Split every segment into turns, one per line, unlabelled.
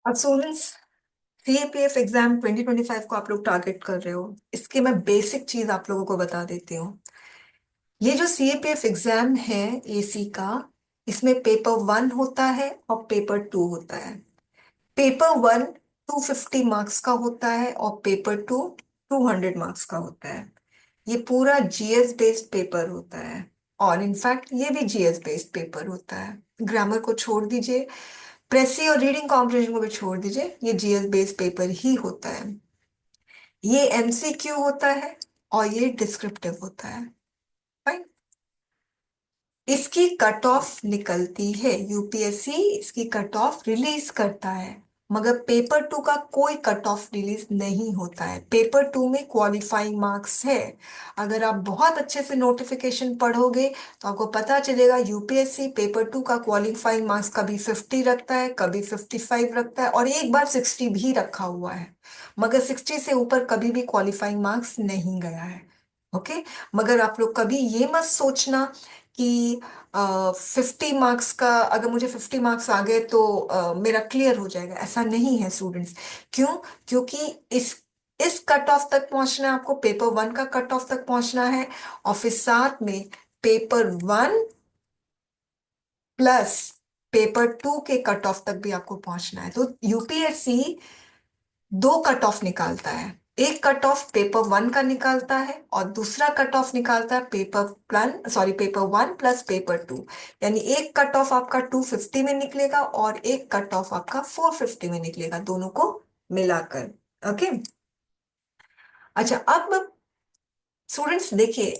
अब students, CAPF exam 2025 को आप लोग टारगेट कर रहे हो। इसकी मैं बेसिक चीज आप लोगों को बता देती हूँ। ये जो सीएपीएफ एग्जाम है एसी का, इसमें पेपर 1 होता है और पेपर 2 होता है। पेपर 1 250 मार्क्स का होता है और पेपर 2 200 मार्क्स का होता है। ये पूरा जीएस बेस्ड पेपर होता है। और इनफैक्ट ये भी जीएस बेस्ड पेपर होता है। ग्रामर को छोड़ दीजिए, प्रेसी और रीडिंग कॉम्प्रिहेंशन को भी छोड़ दीजिए, ये जीएस बेस्ड पेपर ही होता है। ये एमसीक्यू होता है और ये डिस्क्रिप्टिव होता है। फाइन। इसकी कट ऑफ निकलती है, यूपीएससी इसकी कट ऑफ रिलीज करता है। मगर पेपर 2 का कोई कट ऑफ रिलीज नहीं होता है। पेपर 2 में क्वालिफाइंग मार्क्स है। अगर आप बहुत अच्छे से नोटिफिकेशन पढ़ोगे तो आपको पता चलेगा यूपीएससी पेपर 2 का क्वालिफाइंग मार्क्स कभी 50 रखता है, कभी 55 रखता है, और एक बार 60 भी रखा हुआ है। मगर 60 से ऊपर कभी भी क्वालिफाइंग मार्क्स नहीं गया है। ओके। मगर आप लोग कभी ये मत सोचना कि 50 मार्क्स का, अगर मुझे 50 मार्क्स आ गए तो मेरा क्लियर हो जाएगा। ऐसा नहीं है स्टूडेंट्स। क्यों? क्योंकि इस कट ऑफ तक पहुंचना है आपको, पेपर 1 का कट ऑफ तक पहुंचना है। और फिर साथ में पेपर 1 प्लस पेपर 2 के कट ऑफ तक भी आपको पहुंचना है। तो यूपीएससी दो कट ऑफ निकालता है। एक कट ऑफ पेपर 1 का निकालता है और दूसरा कट ऑफ निकालता है पेपर 1 प्लस पेपर 2। यानी एक कट ऑफ आपका 250 में निकलेगा और एक कट ऑफ आपका 450 में निकलेगा, दोनों को मिलाकर। ओके। अच्छा, अब स्टूडेंट्स देखिए,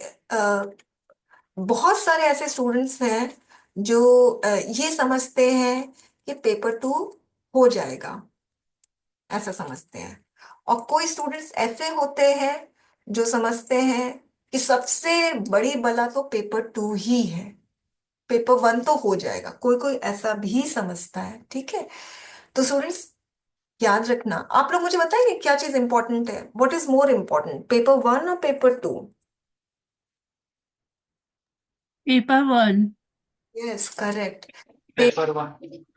बहुत सारे ऐसे स्टूडेंट्स हैं जो ये समझते हैं कि पेपर 2 हो जाएगा, ऐसा समझते हैं। और कोई स्टूडेंट्स ऐसे होते हैं जो समझते हैं कि सबसे बड़ी बला तो पेपर 2 ही है, पेपर 1 तो हो जाएगा। कोई कोई ऐसा भी समझता है, ठीक है। तो स्टूडेंट्स, याद रखना, आप लोग मुझे बताएंगे क्या चीज इंपॉर्टेंट है? What is more important, paper 1 और paper 2?
Paper one.
Yes, correct.
Paper one.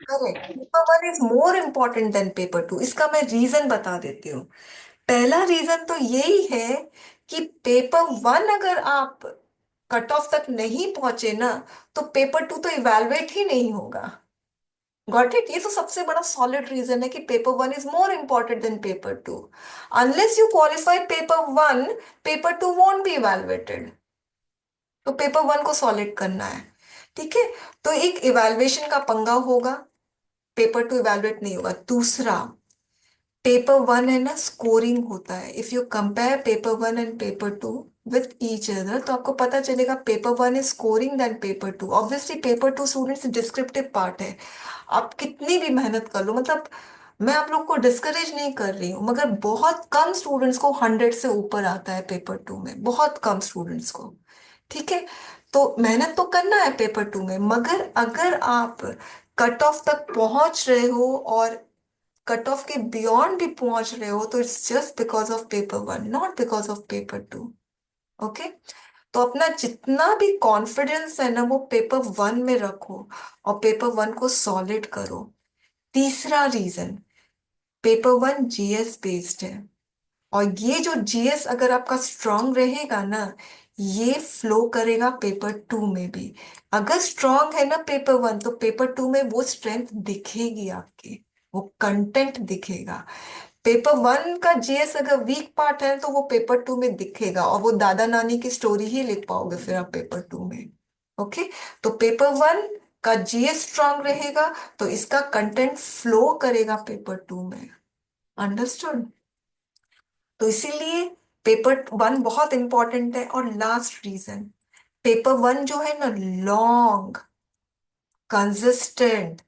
Correct, paper 1 is more important then paper 2। इसका मैं रीजन बता देती हूँ। पहला रीजन तो यही है कि पेपर 1 अगर आप कट ऑफ तक नहीं पहुंचे ना, तो पेपर 2 तो इवेलुएट ही नहीं होगा। Got it? ये तो सबसे बड़ा सॉलिड रीजन है कि paper 1 is more important than paper 2। Unless you qualify paper 1, paper 2 won't be evaluated. तो पेपर 1 को सॉलिड करना है, ठीक है। तो एक इवेलुएशन का पंगा होगा, पेपर 2 इवेलुएट नहीं होगा। दूसरा, पेपर 1 है ना, स्कोरिंग होता है। If you compare paper 1 and paper 2 with each other, तो आपको पता चलेगा paper 1 is scoring than paper 2। Obviously paper 2 students descriptive part है। आप कितनी भी मेहनत कर लो, मतलब मैं आप लोग को डिस्करेज नहीं कर रही हूँ, मगर बहुत कम स्टूडेंट्स को 100 से ऊपर आता है पेपर 2 में, बहुत कम स्टूडेंट्स को। ठीक है। तो मेहनत तो करना है पेपर 2 में, मगर अगर आप कट ऑफ तक पहुंच रहे हो और कट ऑफ के बियॉन्ड भी पहुंच रहे हो, तो it's just because of paper 1, not because of paper 2। Okay. तो अपना जितना भी कॉन्फिडेंस है ना, वो पेपर 1 में रखो और पेपर 1 को सॉलिड करो। तीसरा रीजन, पेपर 1 जीएस बेस्ड है। और ये जो जीएस अगर आपका स्ट्रांग रहेगा ना, ये फ्लो करेगा पेपर 2 में भी। अगर स्ट्रांग है ना पेपर 1, तो पेपर 2 में वो स्ट्रेंथ दिखेगी आपकी, वो कंटेंट दिखेगा। पेपर 1 का जीएस अगर वीक पार्ट है तो वो पेपर 2 में दिखेगा, और वो दादा नानी की स्टोरी ही लिख पाओगे फिर आप पेपर 2 में। ओके। तो पेपर 1 का जीएस स्ट्रांग रहेगा, तो इसका कंटेंट फ्लो करेगा पेपर 2 में। अंडरस्टूड? तो इसीलिए पेपर 1 बहुत इंपॉर्टेंट है। और लास्ट रीजन, पेपर 1 जो है ना, long, consistent,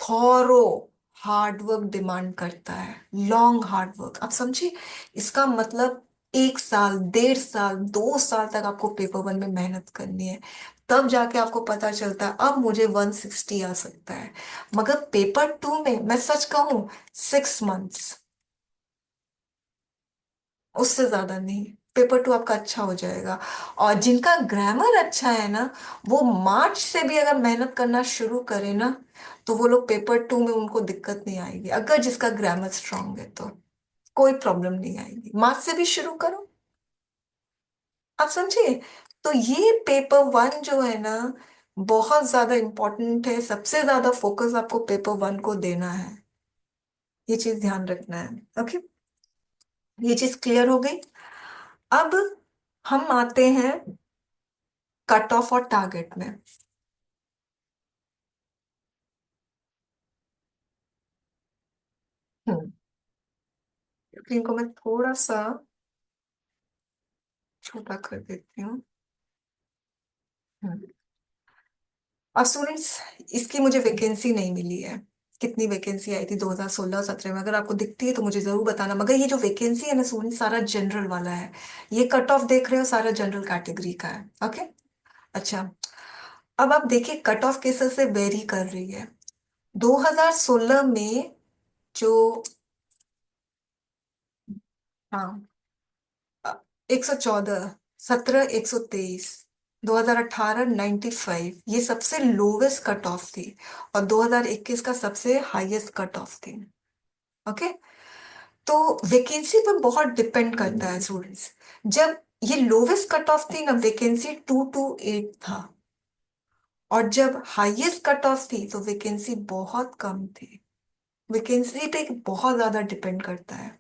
thorough hard work demand करता है। लॉन्ग हार्डवर्क, आप समझिए। इसका मतलब 1 साल, 1.5 साल, 2 साल तक आपको पेपर 1 में मेहनत करनी है। तब जाके आपको पता चलता है अब मुझे 160 आ सकता है। मगर पेपर 2 में मैं सच कहूं, 6 मंथ्स, उससे ज्यादा नहीं। पेपर 2 आपका अच्छा हो जाएगा। और जिनका ग्रामर अच्छा है ना, वो मार्च से भी अगर मेहनत करना शुरू करे ना, तो वो लोग पेपर टू में उनको दिक्कत नहीं आएगी, अगर जिसका ग्रामर स्ट्रांग है तो कोई प्रॉब्लम नहीं आएगी। मार्क्स से भी शुरू करो, आप समझिए। तो ये पेपर वन जो है ना, बहुत ज्यादा इंपॉर्टेंट है, सबसे ज्यादा फोकस आपको पेपर वन को देना है, ये चीज ध्यान रखना है। ओके, ये चीज क्लियर हो गई। अब हम आते हैं कट ऑफ और टारगेट में। हम्म स्क्रीन को मैं थोड़ा सा छोटा कर देती हूँ। हम्म और स्टूडेंट्स, इसकी मुझे वैकेंसी नहीं मिली है। कितनी वैकेंसी आई थी 2016 और 17 में, अगर आपको दिखती है तो मुझे जरूर बताना। मगर ये जो वैकेंसी है ना स्टूडेंट, सारा जनरल वाला है। ये कट ऑफ देख रहे हो, सारा जनरल कैटेगरी का है। ओके, अच्छा। अब आप देखिए, कट ऑफ केसेस से वेरी कर रही है। 2016 में जो, हाँ, 114, 17 123, 2018 95, ये सबसे लोवेस्ट कट ऑफ थी। और 2021 का सबसे हाईएस्ट कट ऑफ थी। ओके, तो वैकेंसी पर बहुत डिपेंड करता है स्टूडेंट्स। जब ये लोवेस्ट कट ऑफ थी ना, वैकेंसी 228 था। और जब हाईएस्ट कट ऑफ थी तो वैकेंसी बहुत कम थी। वैकेंसी पे बहुत ज्यादा डिपेंड करता है।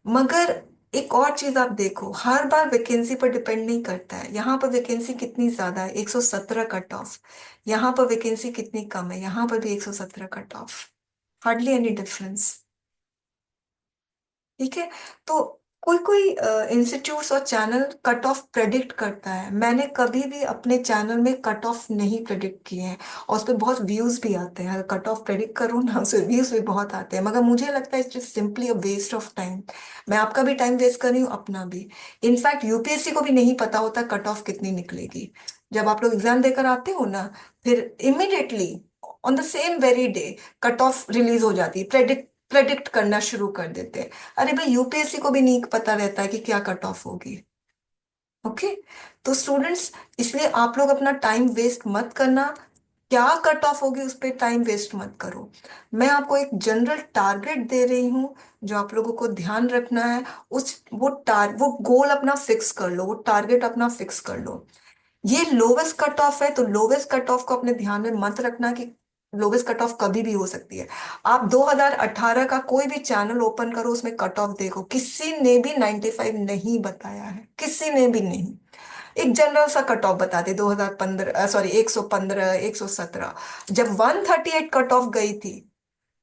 मगर एक और चीज आप देखो, हर बार वैकेंसी पर डिपेंड नहीं करता है। यहाँ पर वैकेंसी कितनी ज्यादा है, 117 कट ऑफ। यहाँ पर वैकेंसी कितनी कम है, यहाँ पर भी 117 cut off. Hardly any difference. ठीक है। तो कोई कोई इंस्टीट्यूट्स और चैनल कट ऑफ प्रेडिक्ट करता है। मैंने कभी भी अपने चैनल में कट ऑफ नहीं प्रेडिक्ट किए हैं, और उस पर बहुत व्यूज भी आते हैं। अगर कट ऑफ प्रेडिक्ट करूँ ना, उस पर व्यूज भी बहुत आते हैं। मगर मुझे लगता है it's just simply a waste of time. मैं आपका भी टाइम वेस्ट कर रही हूँ, अपना भी। इनफैक्ट यूपीएससी को भी नहीं पता होता कट ऑफ कितनी निकलेगी। जब आप लोग एग्जाम देकर आते हो ना, फिर immediately on the same very day cut off release हो जाती है, प्रेडिक्ट प्रेडिक्ट करना शुरू कर देते हैं। अरे भाई, यूपीएससी को भी नहीं पता रहता है कि क्या कट ऑफ होगी। ओके, तो स्टूडेंट्स, इसलिए आप लोग अपना टाइम वेस्ट मत करना। क्या कट ऑफ होगी उस पर टाइम वेस्ट मत करो। मैं आपको एक जनरल टारगेट दे रही हूँ, जो आप लोगों को ध्यान रखना है। वो गोल अपना फिक्स कर लो, वो टारगेट अपना फिक्स कर लो। ये लोवेस्ट कट ऑफ है, तो लोवेस्ट कट ऑफ को अपने ध्यान में मत रखना कि लोवेस्ट कट ऑफ कभी भी हो सकती है। आप 2018 का कोई भी चैनल ओपन करो, उसमें कट ऑफ देखो, किसी ने भी 95 नहीं बताया है, किसी ने भी नहीं। एक जनरल सा कट ऑफ बताते, 2015, सॉरी 115, 117। जब 138 कट ऑफ गई थी,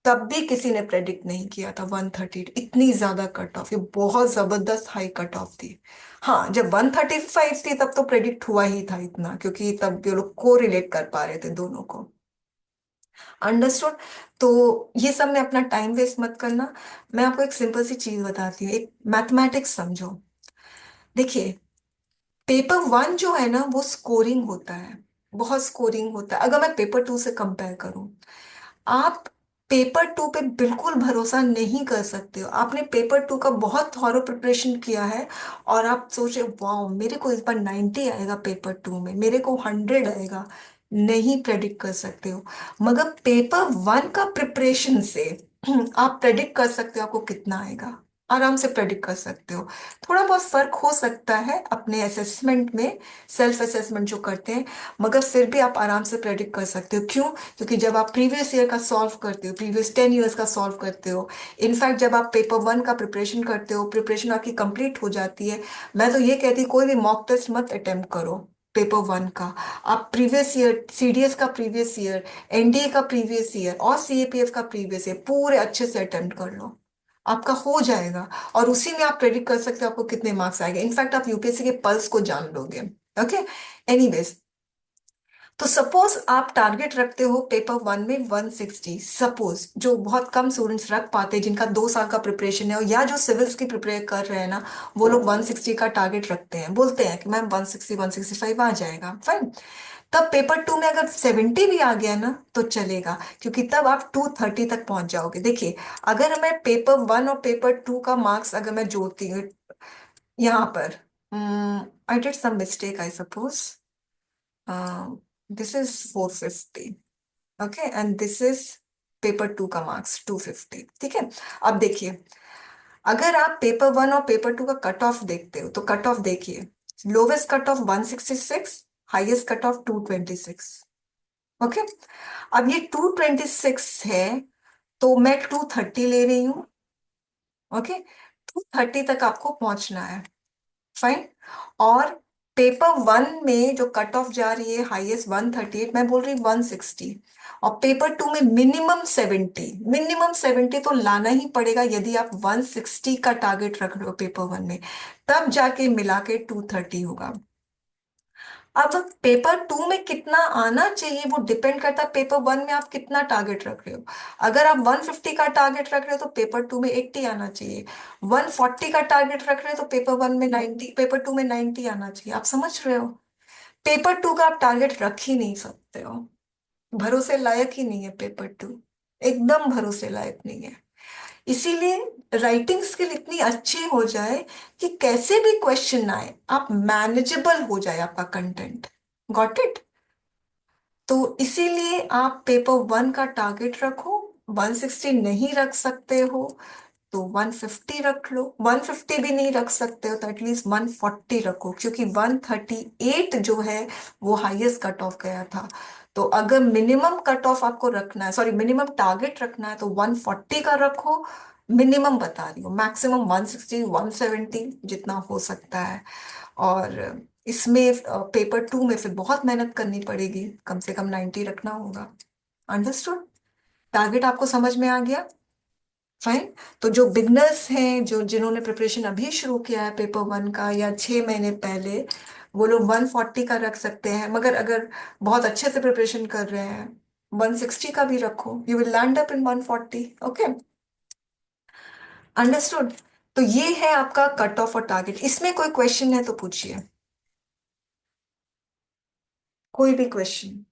तब भी किसी ने प्रेडिक्ट नहीं किया था 138 इतनी ज्यादा कट ऑफ। ये बहुत जबरदस्त हाई कट ऑफ थी। हाँ, जब 135 थी तब तो प्रेडिक्ट हुआ ही था इतना, क्योंकि तब ये लोग को रिलेट कर पा रहे थे दोनों को। अंडरस्टूड। तो ये सब में अपना टाइम वेस्ट मत करना। मैं आपको एक सिंपल सी चीज बताती हूँ, एक मैथमेटिक्स समझो। देखिए, पेपर वन जो है ना, वो स्कोरिंग होता है, बहुत स्कोरिंग होता है। अगर मैं पेपर टू से कंपेयर करूं, आप पेपर टू पे बिल्कुल भरोसा नहीं कर सकते हो। आपने पेपर टू का बहुत थॉरो प्रिपरेशन किया है, और आप सोचे वाह, मेरे को इस बार 90 आएगा, पेपर टू में मेरे को 100 आएगा। नहीं प्रेडिक्ट कर सकते हो। मगर पेपर वन का प्रिपरेशन से आप प्रेडिक्ट कर सकते हो आपको कितना आएगा। आराम से प्रेडिक्ट कर सकते हो। थोड़ा बहुत फर्क हो सकता है अपने असेसमेंट में, सेल्फ असेसमेंट जो करते हैं। मगर फिर भी आप आराम से प्रेडिक्ट कर सकते हो। क्यों? क्योंकि जब आप प्रीवियस ईयर का सॉल्व करते हो, प्रीवियस 10 ईयर्स का सॉल्व करते हो, इनफैक्ट जब आप पेपर वन का प्रिपरेशन करते हो, प्रिपरेशन आपकी कंप्लीट हो जाती है। मैं तो ये कहती हूँ, कोई भी मॉक टेस्ट मत अटेम्प्ट करो पेपर वन का। आप प्रीवियस ईयर, सीडीएस का प्रीवियस ईयर, एनडीए का प्रीवियस ईयर और सीएपीएफ का प्रीवियस ईयर पूरे अच्छे से अटेम्प्ट कर लो, आपका हो जाएगा। और उसी में आप प्रेडिक्ट कर सकते हो आपको कितने मार्क्स आएंगे। इनफैक्ट आप यूपीएससी के पल्स को जान लोगे। ओके, एनीवेज, तो सपोज आप टारगेट रखते हो पेपर वन में 160, सपोज, जो बहुत कम स्टूडेंट्स रख पाते हैं, जिनका 2 साल का प्रिपरेशन है, या जो सिविल्स की प्रिपेयर कर रहे हैं ना, वो लोग 160 का टारगेट रखते हैं, बोलते हैं कि मैम 160 165 आ जाएगा, फाइन। तब पेपर टू में अगर 70 भी आ गया ना तो चलेगा, क्योंकि तब आप 230 तक पहुंच जाओगे। देखिए, अगर मैं पेपर वन और पेपर टू का मार्क्स अगर मैं जोड़ती हूँ यहाँ पर, I did some mistake I suppose, this is 450। Okay, and this is paper two का मार्क्स 250। ठीक है, अब देखिए, अगर आप पेपर वन और पेपर टू का कट ऑफ देखते हो तो कट ऑफ देखिए, lowest cut off 166, highest cut off 226। Okay, अब ये 226 है तो मैं 230 ले रही हूँ। ओके, 230 तक आपको पहुंचना है। फाइन। और पेपर वन में जो कट ऑफ जा रही है हाईएस्ट 138, मैं बोल रही 160। और पेपर टू में मिनिमम 70, मिनिमम 70 तो लाना ही पड़ेगा यदि आप 160 का टारगेट रख रहे हो पेपर वन में, तब जाके मिला के 230 होगा। अब पेपर टू में कितना आना चाहिए वो डिपेंड करता है पेपर वन में आप कितना टारगेट रख रहे हो। अगर आप 150 का टारगेट रख रहे हो तो पेपर टू में 80 आना चाहिए। 140 का टारगेट रख रहे हो तो पेपर वन में 90, पेपर टू में 90 आना चाहिए। आप समझ रहे हो, पेपर टू का आप टारगेट रख ही नहीं सकते हो। भरोसे लायक ही नहीं है पेपर टू, एकदम भरोसे लायक नहीं है। इसीलिए राइटिंग स्किल इतनी अच्छी हो जाए कि कैसे भी क्वेश्चन आए आप मैनेजेबल हो जाए आपका कंटेंट। Got it. तो इसीलिए आप पेपर वन का टारगेट रखो। 160 नहीं रख सकते हो तो 150 रख लो। 150 भी नहीं रख सकते हो तो एटलीस्ट 140 रखो, क्योंकि 138 जो है वो हाईएस्ट कट ऑफ गया था। तो अगर मिनिमम कट ऑफ आपको रखना है, सॉरी मिनिमम टारगेट रखना है तो 140 का रखो। मिनिमम बता रही हूँ, मैक्सिमम 160 170 जितना हो सकता है। और इसमें पेपर टू में फिर बहुत मेहनत करनी पड़ेगी, कम से कम 90 रखना होगा। अंडरस्टूड? टारगेट आपको समझ में आ गया? फाइन। तो जो बिगनर्स हैं, जो जिन्होंने प्रिपरेशन अभी शुरू किया है पेपर वन का या 6 महीने पहले, वो लोग 140 का रख सकते हैं। मगर अगर बहुत अच्छे से प्रिपरेशन कर रहे हैं 160 का भी रखो, you will land up in 140। Okay, understood? तो ये है आपका कट ऑफ और टारगेट। इसमें कोई क्वेश्चन है तो पूछिए, कोई भी क्वेश्चन।